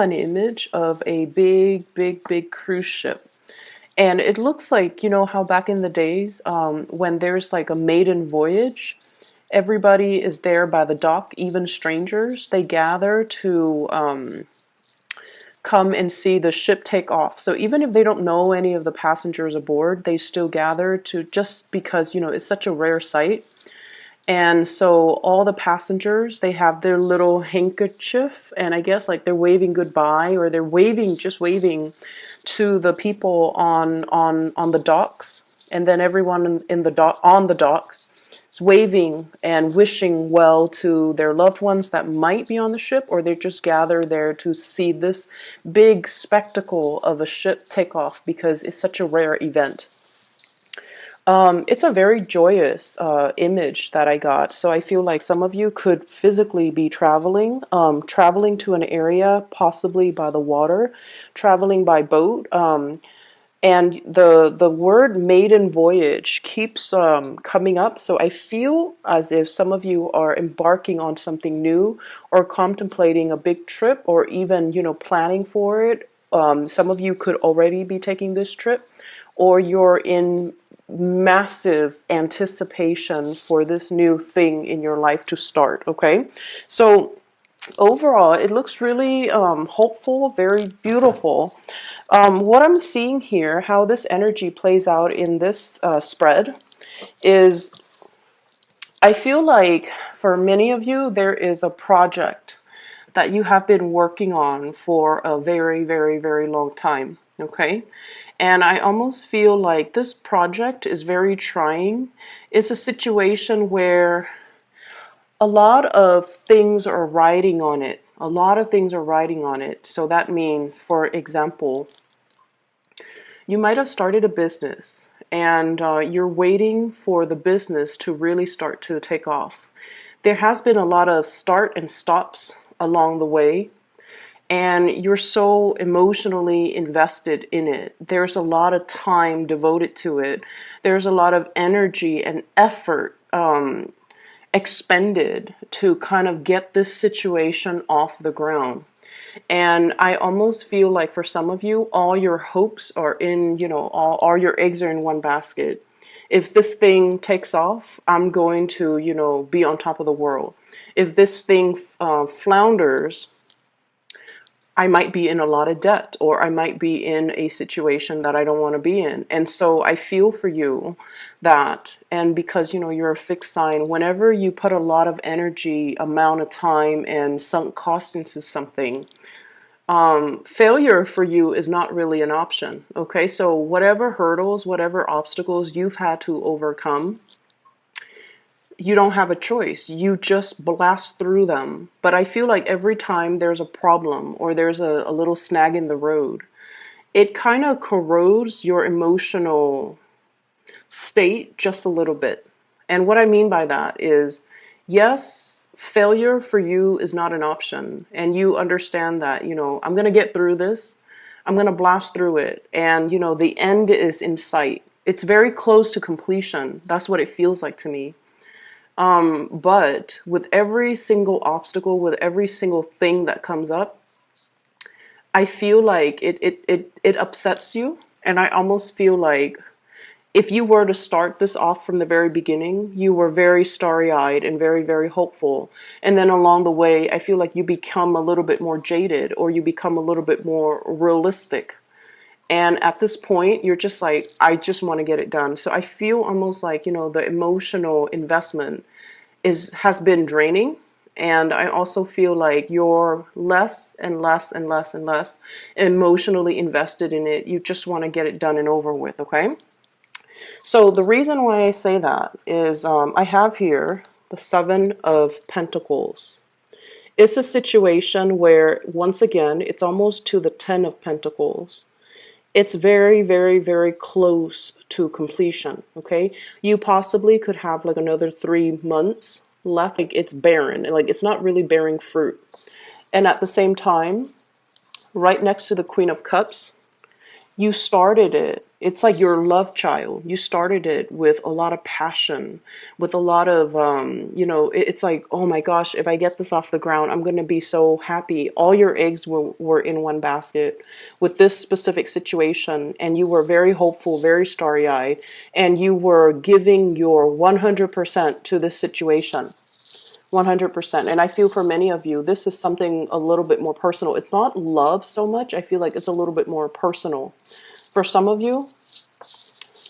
an image of a big cruise ship. And it looks like, you know, how back in the days, when there's like a maiden voyage, everybody is there by the dock, even strangers. They gather to come and see the ship take off. So even if they don't know any of the passengers aboard, they still gather to, just because, you know, it's such a rare sight. And so all the passengers, they have their little handkerchief, and I guess like they're waving goodbye, or they're waving, just waving to the people on the docks. And then everyone in the dock, on the docks, is waving and wishing well to their loved ones that might be on the ship, or they just gather there to see this big spectacle of a ship take off because it's such a rare event. It's a very joyous image that I got. So I feel like some of you could physically be traveling, traveling to an area, possibly by the water, traveling by boat. And the word maiden voyage keeps coming up. So I feel as if some of you are embarking on something new, or contemplating a big trip, or even, you know, planning for it. Some of you could already be taking this trip, or you're in massive anticipation for this new thing in your life to start. Okay, so overall it looks really hopeful, very beautiful. What I'm seeing here, how this energy plays out in this spread, is I feel like for many of you there is a project that you have been working on for a very long time. Okay, and I almost feel like this project is very trying. It's a situation where a lot of things are riding on it. A lot of things are riding on it. So that means, for example, you might have started a business, and you're waiting for the business to really start to take off. There has been a lot of start and stops along the way, and you're so emotionally invested in it. There's a lot of time devoted to it. There's a lot of energy and effort expended to kind of get this situation off the ground. And I almost feel like for some of you, all your hopes are in, you know, all your eggs are in one basket. If this thing takes off, I'm going to, you know, be on top of the world. If this thing flounders, I might be in a lot of debt, or I might be in a situation that I don't want to be in. And so I feel for you that, and because, you know, you're a fixed sign, whenever you put a lot of energy, amount of time, and sunk cost into something, failure for you is not really an option. Okay, so whatever hurdles, whatever obstacles you've had to overcome, you don't have a choice. You just blast through them. But I feel like every time there's a problem, or there's a little snag in the road, it kind of corrodes your emotional state just a little bit. And what I mean by that is, yes, failure for you is not an option. And you understand that, you know, I'm going to get through this. I'm going to blast through it. And, you know, the end is in sight. It's very close to completion. That's what it feels like to me. But with every single obstacle, with every single thing that comes up, I feel like it upsets you. And I almost feel like if you were to start this off from the very beginning, you were very starry-eyed and very hopeful. And then along the way, I feel like you become a little bit more jaded, or you become a little bit more realistic. And at this point, you're just like, I just want to get it done. So I feel almost like, you know, the emotional investment has been draining. And I also feel like you're less and less emotionally invested in it. You just want to get it done and over with, okay? So the reason why I say that is I have here the Seven of Pentacles. It's a situation where, once again, it's almost to the Ten of Pentacles. It's very close to completion, okay? You possibly could have like another 3 months left. Like, it's barren, like it's not really bearing fruit. And at the same time, right next to the Queen of Cups, you started it It's like your love child. You started it with a lot of passion, with a lot of, it's like, oh my gosh, if I get this off the ground, I'm going to be so happy. All your eggs were in one basket with this specific situation, and you were very hopeful, very starry-eyed, and you were giving your 100% to this situation. 100%. And I feel for many of you, this is something a little bit more personal. It's not love so much. I feel like it's a little bit more personal. For some of you,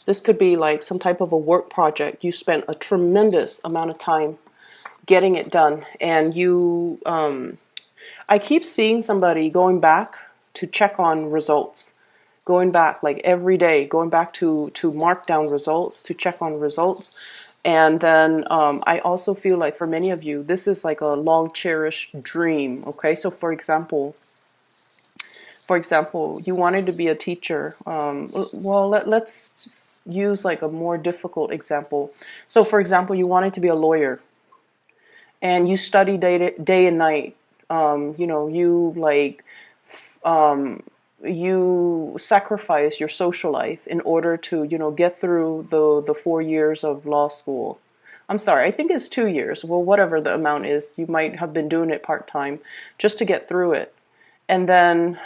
this could be like some type of a work project. You spent a tremendous amount of time getting it done. And I keep seeing somebody going back to check on results, going back like every day, going back to mark down results, to check on results. And then I also feel like for many of you, this is like a long cherished dream. Okay, so for example, you wanted to be a teacher. Well, let's use like a more difficult example. So, for example, you wanted to be a lawyer, and you study day and night. You like you sacrifice your social life in order to get through the 4 years of law school. I'm sorry, I think it's 2 years. Well, whatever the amount is, you might have been doing it part time just to get through it. And then,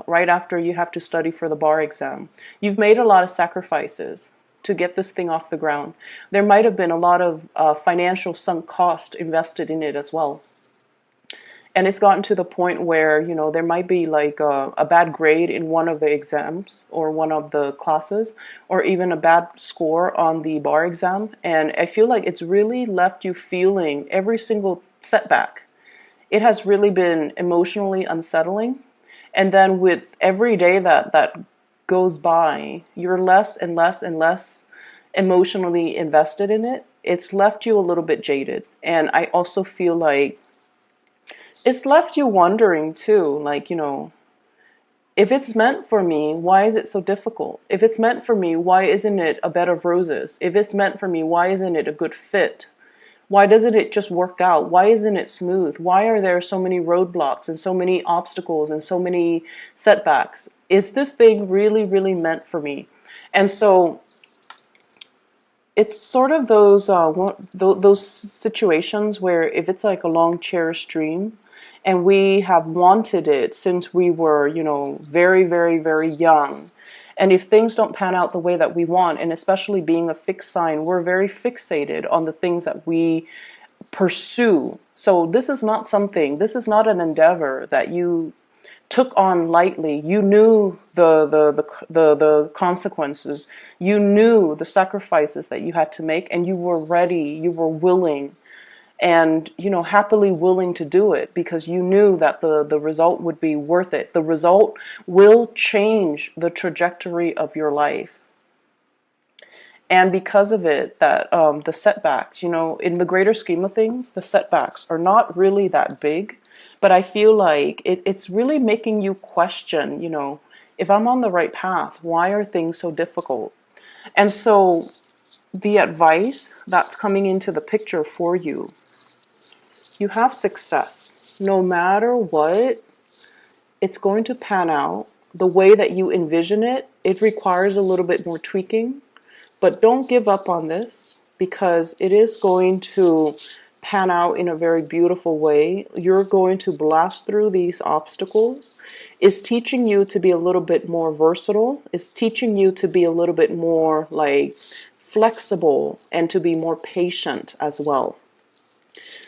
right after you have to study for the bar exam. You've made a lot of sacrifices to get this thing off the ground. There might have been a lot of financial sunk cost invested in it as well. And it's gotten to the point where, there might be like a bad grade in one of the exams or one of the classes, or even a bad score on the bar exam. And I feel like it's really left you feeling every single setback. It has really been emotionally unsettling. And then with every day that goes by, you're less and less and less emotionally invested in it. It's left you a little bit jaded. And I also feel like it's left you wondering too, like, if it's meant for me, why is it so difficult? If it's meant for me, why isn't it a bed of roses? If it's meant for me, why isn't it a good fit? Why doesn't it just work out? Why isn't it smooth? Why are there so many roadblocks and so many obstacles and so many setbacks? Is this thing really, really meant for me? And so it's sort of those situations where if it's like a long cherished dream and we have wanted it since we were, very, very, very young. And if things don't pan out the way that we want, and especially being a fixed sign, we're very fixated on the things that we pursue. So this is not an endeavor that you took on lightly. You knew the consequences. You knew the sacrifices that you had to make, and you were ready, you were willing, and happily willing to do it because you knew that the result would be worth it. The result will change the trajectory of your life. And because of it, that the setbacks, in the greater scheme of things, the setbacks are not really that big. But I feel like it's really making you question, if I'm on the right path, why are things so difficult? And so the advice that's coming into the picture for you, you have success. No matter what, it's going to pan out the way that you envision it. It requires a little bit more tweaking, but don't give up on this because it is going to pan out in a very beautiful way. You're going to blast through these obstacles. It's teaching you to be a little bit more versatile. It's teaching you to be a little bit more like flexible and to be more patient as well.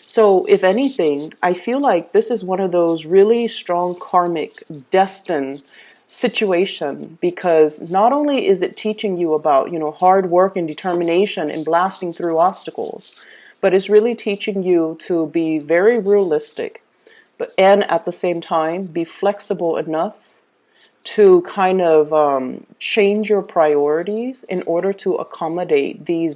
So if anything, I feel like this is one of those really strong karmic destined situation because not only is it teaching you about, hard work and determination and blasting through obstacles, but it's really teaching you to be very realistic, and at the same time, be flexible enough to kind of change your priorities in order to accommodate these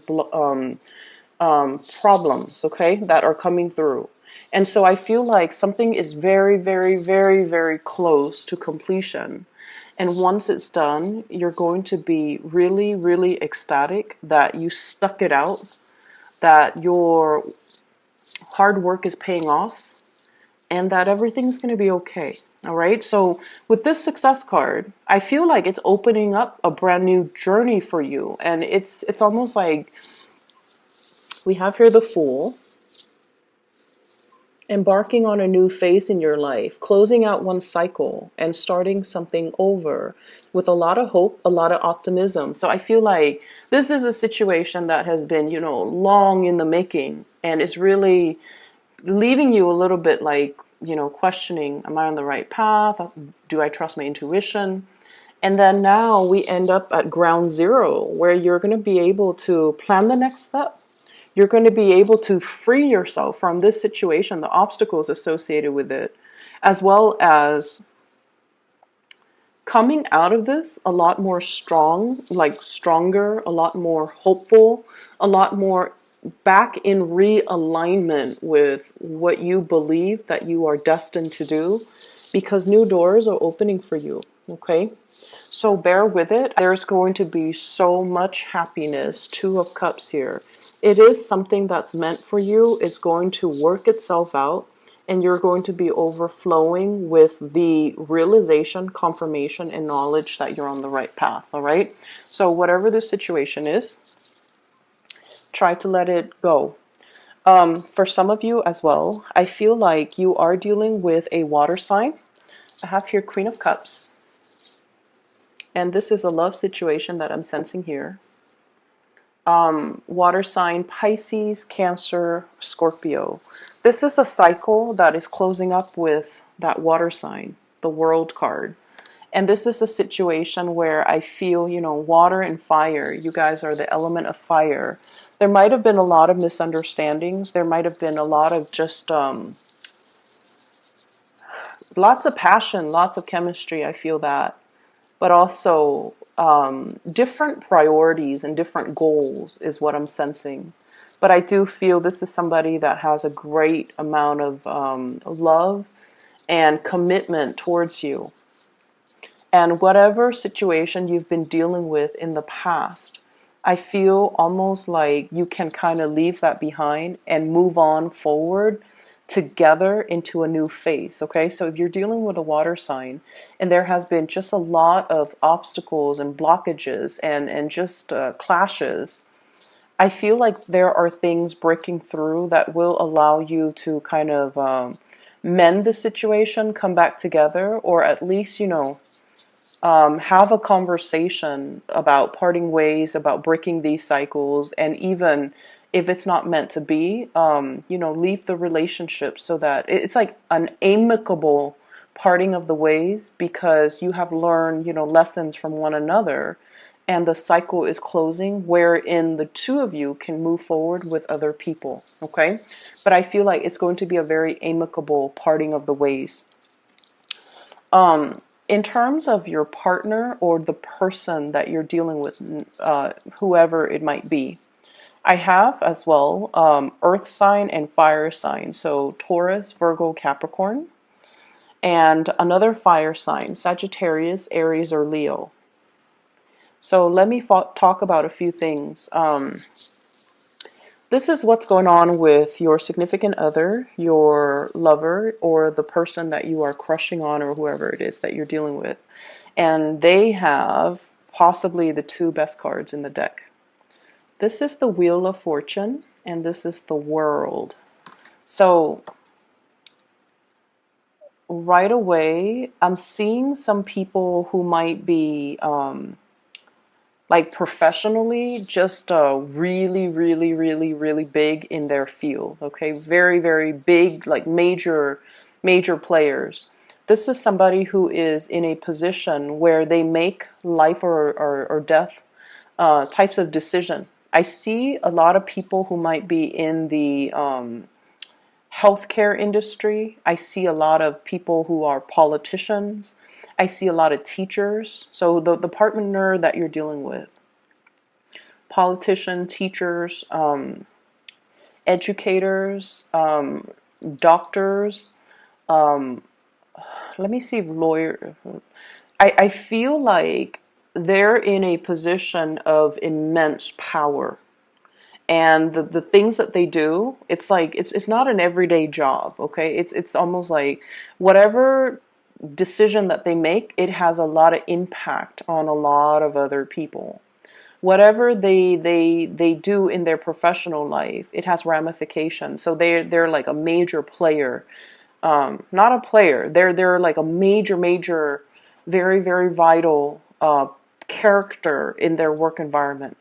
problems, okay, that are coming through. And so I feel like something is very, very, very, very close to completion. And once it's done, you're going to be really, really ecstatic that you stuck it out, that your hard work is paying off, and that everything's going to be okay. All right. So with this success card, I feel like it's opening up a brand new journey for you. And it's almost like we have here the Fool, embarking on a new phase in your life, closing out one cycle and starting something over with a lot of hope, a lot of optimism. So I feel like this is a situation that has been, long in the making, and it's really leaving you a little bit like, questioning, am I on the right path? Do I trust my intuition? And then now we end up at ground zero, where you're going to be able to plan the next step. You're going to be able to free yourself from this situation, the obstacles associated with it, as well as coming out of this a lot more strong, like stronger, a lot more hopeful, a lot more back in realignment with what you believe that you are destined to do, because new doors are opening for you. Okay. So bear with it. There's going to be so much happiness. Two of Cups here. It is something that's meant for you. It's going to work itself out, and you're going to be overflowing with the realization, confirmation, and knowledge that you're on the right path. All right. So whatever the situation is, try to let it go. For some of you as well, I feel like you are dealing with a water sign. I have here Queen of Cups. And this is a love situation that I'm sensing here. Water sign, Pisces, Cancer, Scorpio. This is a cycle that is closing up with that water sign, the World card. And this is a situation where I feel, water and fire, you guys are the element of fire. There might have been a lot of misunderstandings. There might have been a lot of just lots of passion, lots of chemistry. I feel that. But also different priorities and different goals is what I'm sensing. But I do feel this is somebody that has a great amount of love and commitment towards you. And whatever situation you've been dealing with in the past, I feel almost like you can kind of leave that behind and move on forward together into a new phase. Okay, so if you're dealing with a water sign and there has been just a lot of obstacles and blockages and just clashes, I feel like there are things breaking through that will allow you to kind of mend the situation, come back together, or at least, have a conversation about parting ways, about breaking these cycles, and even if it's not meant to be, leave the relationship so that it's like an amicable parting of the ways, because you have learned, lessons from one another, and the cycle is closing wherein the two of you can move forward with other people. Okay. But I feel like it's going to be a very amicable parting of the ways. In terms of your partner or the person that you're dealing with, whoever it might be, I have as well earth sign and fire sign. So Taurus, Virgo, Capricorn, and another fire sign, Sagittarius, Aries, or Leo. So let me talk about a few things. This is what's going on with your significant other, your lover, or the person that you are crushing on, or whoever it is that you're dealing with. And they have possibly the two best cards in the deck. This is the Wheel of Fortune, and this is the World. So right away, I'm seeing some people who might be like professionally just really, really, really, really big in their field. Okay, very, very big, like major players. This is somebody who is in a position where they make life or death types of decision. I see a lot of people who might be in the healthcare industry. I see a lot of people who are politicians. I see a lot of teachers. So the partner that you're dealing with, politician, teachers, educators, doctors, let me see, lawyer. I feel like they're in a position of immense power. And the things that they do, it's like it's not an everyday job, okay? It's almost like whatever decision that they make, it has a lot of impact on a lot of other people. Whatever they do in their professional life, it has ramifications. So they're like a major player, not a player. They're like a major, very very vital character in their work environment.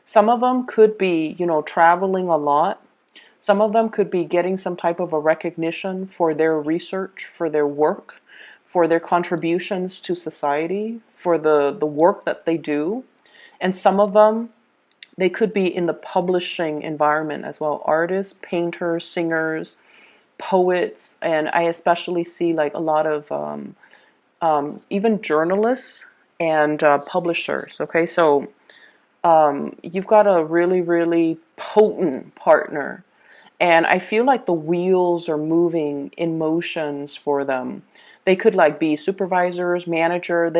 Some of them could be, traveling a lot. Some of them could be getting some type of a recognition for their research, for their work, for their contributions to society, for the work that they do. And some of them, they could be in the publishing environment as well. Artists, painters, singers, poets, and I especially see like a lot of even journalists and publishers. Okay, so you've got a really, really potent partner. And I feel like the wheels are moving in motions for them. They could like be supervisors, manager.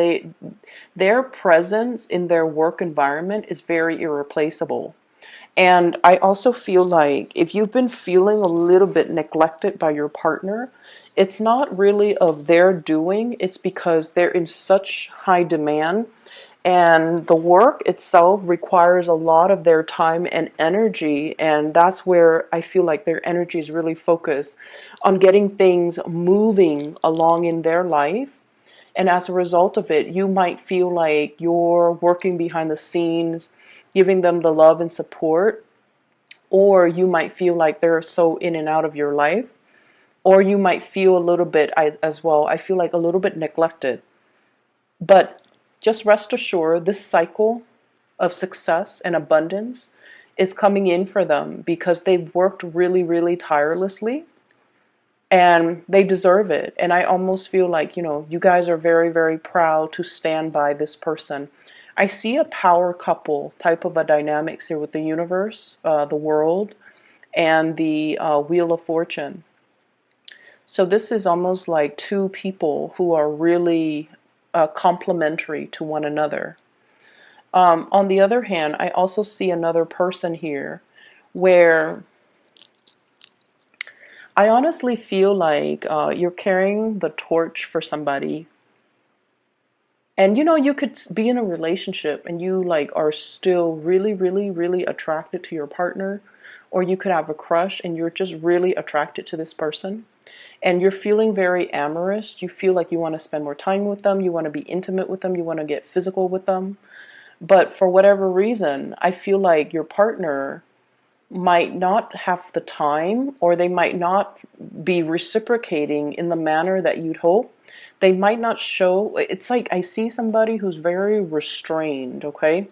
Their presence in their work environment is very irreplaceable. And I also feel like if you've been feeling a little bit neglected by your partner, it's not really of their doing. It's because they're in such high demand, and the work itself requires a lot of their time and energy. And that's where I feel like their energy is really focused on getting things moving along in their life. And as a result of it, you might feel like you're working behind the scenes, giving them the love and support, or you might feel like they're so in and out of your life, or you might feel a little bit, as well, I feel like a little bit neglected. But just rest assured, this cycle of success and abundance is coming in for them because they've worked really, really tirelessly, and they deserve it. And I almost feel like, you guys are very, very proud to stand by this person. I see a power couple type of a dynamics here with the universe, the world, and the Wheel of Fortune. So this is almost like two people who are really complementary to one another. On the other hand, I also see another person here where I honestly feel like you're carrying the torch for somebody. And you could be in a relationship and you like are still really, really, really attracted to your partner, or you could have a crush and you're just really attracted to this person. And you're feeling very amorous. You feel like you want to spend more time with them, you want to be intimate with them, you want to get physical with them. But for whatever reason, I feel like your partner might not have the time, or they might not be reciprocating in the manner that you'd hope. They might not show. It's like I see somebody who's very restrained, okay?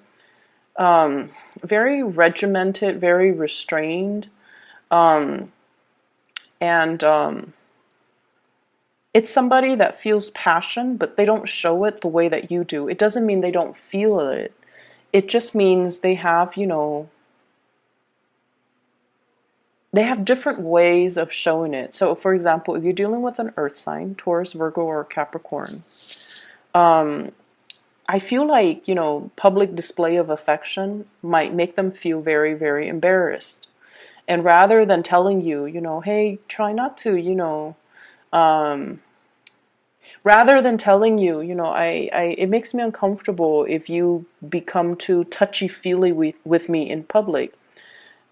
Very regimented, very restrained. Um, and it's somebody that feels passion, but they don't show it the way that you do. It doesn't mean they don't feel it. It just means they have, they have different ways of showing it. So, for example, if you're dealing with an earth sign, Taurus, Virgo, or Capricorn, I feel like, public display of affection might make them feel very, very embarrassed. And rather than telling you, hey, try not to, um, rather than telling you, it makes me uncomfortable if you become too touchy-feely with me in public.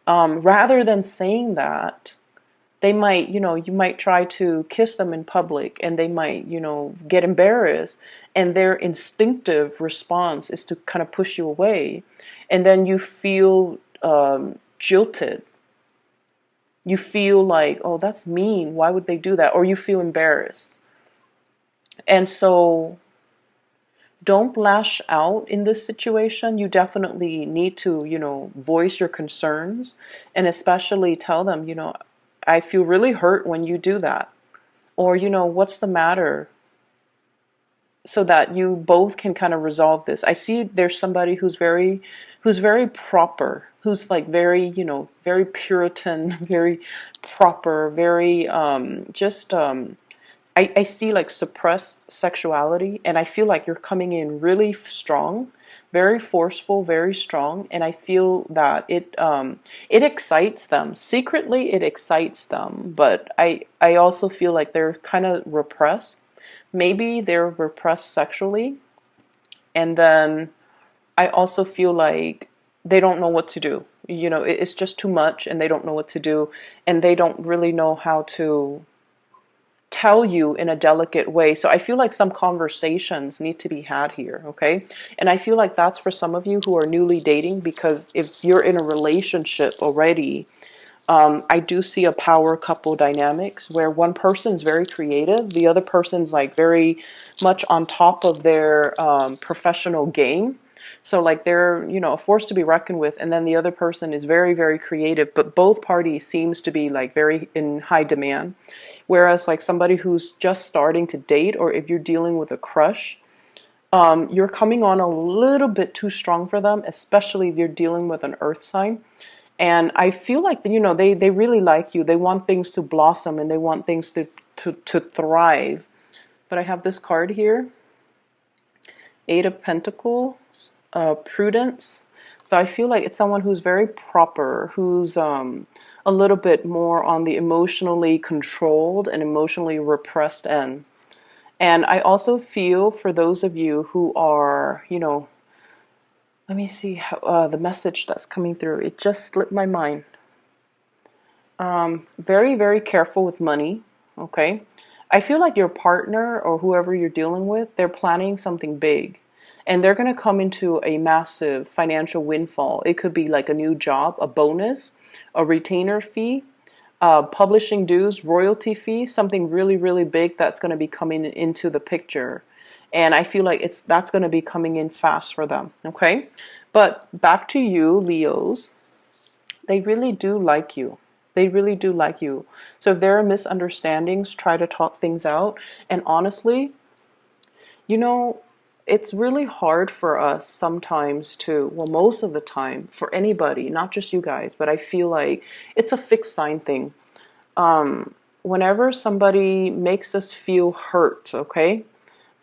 Rather than saying that, they might, you might try to kiss them in public and they might, get embarrassed, and their instinctive response is to kind of push you away. And then you feel jilted. You feel like, oh, that's mean. Why would they do that? Or you feel embarrassed. And so don't lash out in this situation. You definitely need to, voice your concerns, and especially tell them, I feel really hurt when you do that. Or, what's the matter? So that you both can kind of resolve this. I see there's somebody who's very proper, who's like very, very Puritan, very proper, very just I see like suppressed sexuality, and I feel like you're coming in really strong, very forceful, very strong, and I feel that it excites them. Secretly, it excites them, but I also feel like they're kind of repressed. Maybe they're repressed sexually, and then I also feel like they don't know what to do. You know, it's just too much, and they don't know what to do, and they don't really know how to tell you in a delicate way. So I feel like some conversations need to be had here, okay? And I feel like that's for some of you who are newly dating, because if you're in a relationship already, I do see a power couple dynamics where one person's very creative, the other person's like very much on top of their professional game. So like they're, you know, a force to be reckoned with, and then the other person is very, very creative, but both parties seems to be like very in high demand. Whereas like somebody who's just starting to date, or if you're dealing with a crush, you're coming on a little bit too strong for them, especially if you're dealing with an earth sign. And I feel like, you know, they really like you. They want things to blossom, and they want things to thrive. But I have this card here, Eight of Pentacles, Prudence. So I feel like it's someone who's very proper, who's a little bit more on the emotionally controlled and emotionally repressed end. And I also feel for those of you who are, you know, let me see how, the message that's coming through. It just slipped my mind. Very, very careful with money, okay? I feel like your partner or whoever you're dealing with, they're planning something big. And they're going to come into a massive financial windfall. It could be like a new job, a bonus, a retainer fee, publishing dues, royalty fee, something really, really big that's going to be coming into the picture. And I feel like that's going to be coming in fast for them, okay? But back to you, Leos. They really do like you. They really do like you. So if there are misunderstandings, try to talk things out. And honestly, you know, it's really hard for us sometimes to, well, most of the time, for anybody, not just you guys, but I feel like it's a fixed sign thing. Whenever somebody makes us feel hurt, okay,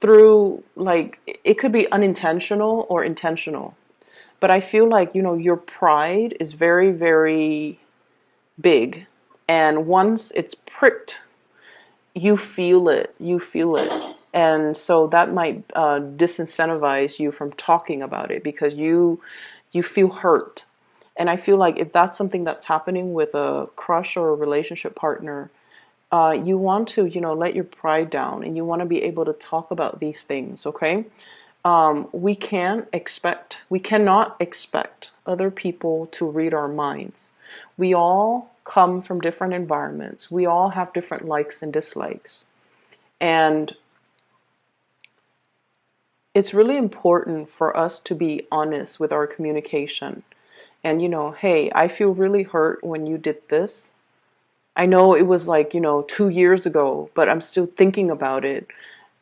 through like, it could be unintentional or intentional. But I feel like, you know, your pride is very, very big. And once it's pricked, you feel it. You feel it. And so that might disincentivize you from talking about it, because you feel hurt. And I feel like if that's something that's happening with a crush or a relationship partner, you want to, you know, let your pride down, and you want to be able to talk about these things, okay? We cannot expect other people to read our minds. We all come from different environments. We all have different likes and dislikes. And it's really important for us to be honest with our communication. And, you know, hey, I feel really hurt when you did this. I know it was like, you know, 2 years ago, but I'm still thinking about it.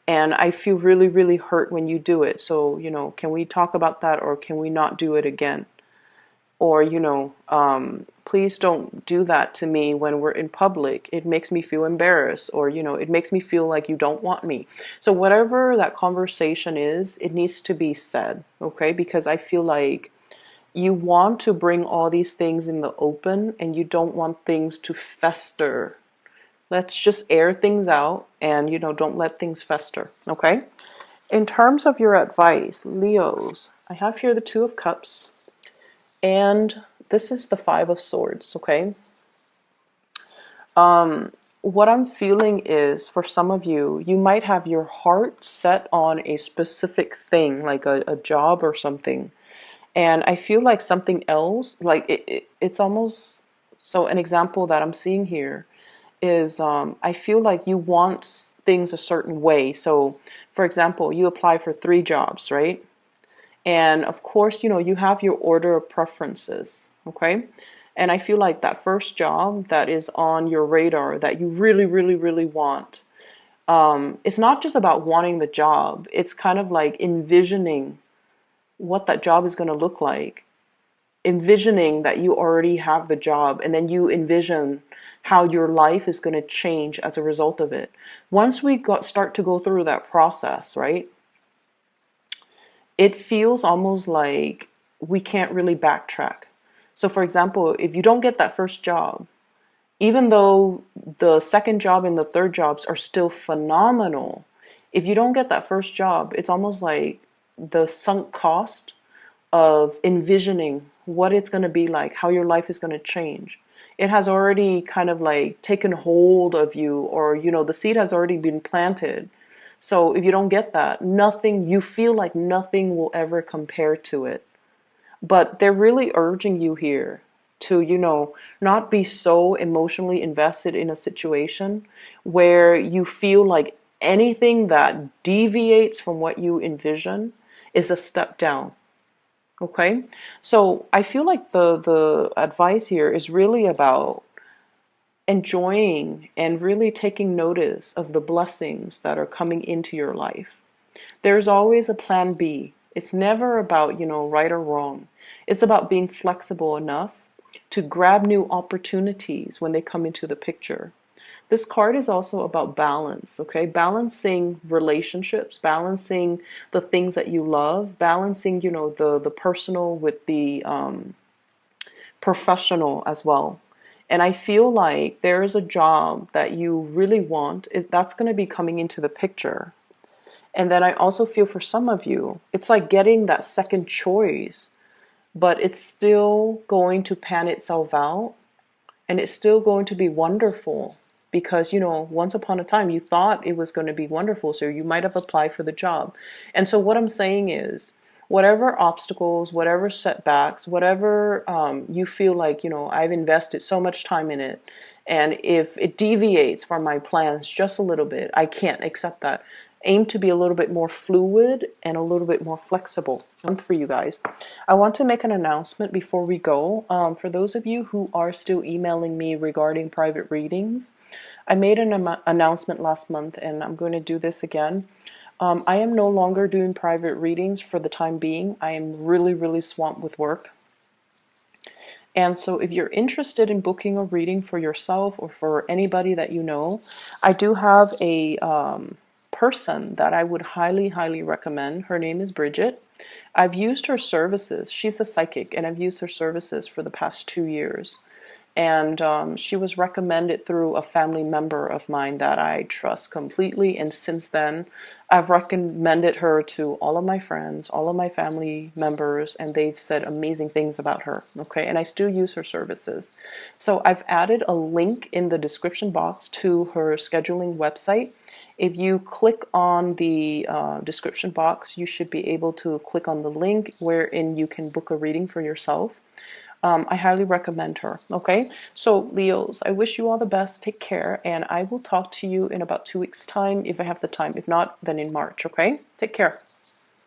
And I feel really, really hurt when you do it. So, you know, can we talk about that, or can we not do it again? Or, you know, please don't do that to me when we're in public. It makes me feel embarrassed, or, you know, it makes me feel like you don't want me. So whatever that conversation is, it needs to be said, okay? Because I feel like you want to bring all these things in the open, and you don't want things to fester. Let's just air things out, and, you know, don't let things fester, okay? In terms of your advice, Leos, I have here the Two of Cups, and this is the Five of Swords, okay? What I'm feeling is, for some of you, you might have your heart set on a specific thing, like a job or something. And I feel like something else, like it's almost, so an example that I'm seeing here is I feel like you want things a certain way. So, for example, you apply for 3 jobs, right? And of course, you know, you have your order of preferences, okay? And I feel like that first job that is on your radar that you really, really, really want, it's not just about wanting the job. It's kind of like envisioning what that job is going to look like. envisioning that you already have the job, and then you envision how your life is going to change as a result of it. Once we start to go through that process, right, it feels almost like we can't really backtrack. So for example, if you don't get that first job, even though the second job and the third jobs are still phenomenal, if you don't get that first job, it's almost like the sunk cost of envisioning what it's going to be like, how your life is going to change. It has already kind of like taken hold of you, or, you know, the seed has already been planted. So if you don't get that, nothing, you feel like nothing will ever compare to it. But they're really urging you here to, you know, not be so emotionally invested in a situation where you feel like anything that deviates from what you envision is a step down. Okay? So I feel like the advice here is really about enjoying and really taking notice of the blessings that are coming into your life. There's always a plan B. It's never about, you know, right or wrong. It's about being flexible enough to grab new opportunities when they come into the picture. This card is also about balance, okay? Balancing relationships, balancing the things that you love, balancing, you know, the personal with the professional as well. And I feel like there is a job that you really want, that's going to be coming into the picture. And then I also feel for some of you, it's like getting that second choice, but it's still going to pan itself out, and it's still going to be wonderful because, you know, once upon a time you thought it was going to be wonderful, so you might have applied for the job. And so what I'm saying is, whatever obstacles, whatever setbacks, whatever you feel like, you know, I've invested so much time in it, and if it deviates from my plans just a little bit, I can't accept that. Aim to be a little bit more fluid and a little bit more flexible. For you guys, I want to make an announcement before we go. For those of you who are still emailing me regarding private readings, I made an announcement last month, and I'm going to do this again. I am no longer doing private readings for the time being. I am really, really swamped with work. And so if you're interested in booking a reading for yourself or for anybody that you know, I do have a person that I would highly, highly recommend. Her name is Bridget. I've used her services. She's a psychic, and I've used her services for the past 2 years. And she was recommended through a family member of mine that I trust completely. And since then, I've recommended her to all of my friends, all of my family members, and they've said amazing things about her. Okay, and I still use her services. So I've added a link in the description box to her scheduling website. If you click on the description box, you should be able to click on the link wherein you can book a reading for yourself. I highly recommend her. Okay, so Leos, I wish you all the best. Take care, and I will talk to you in about 2 weeks' time if I have the time. If not, then in March. Okay, take care.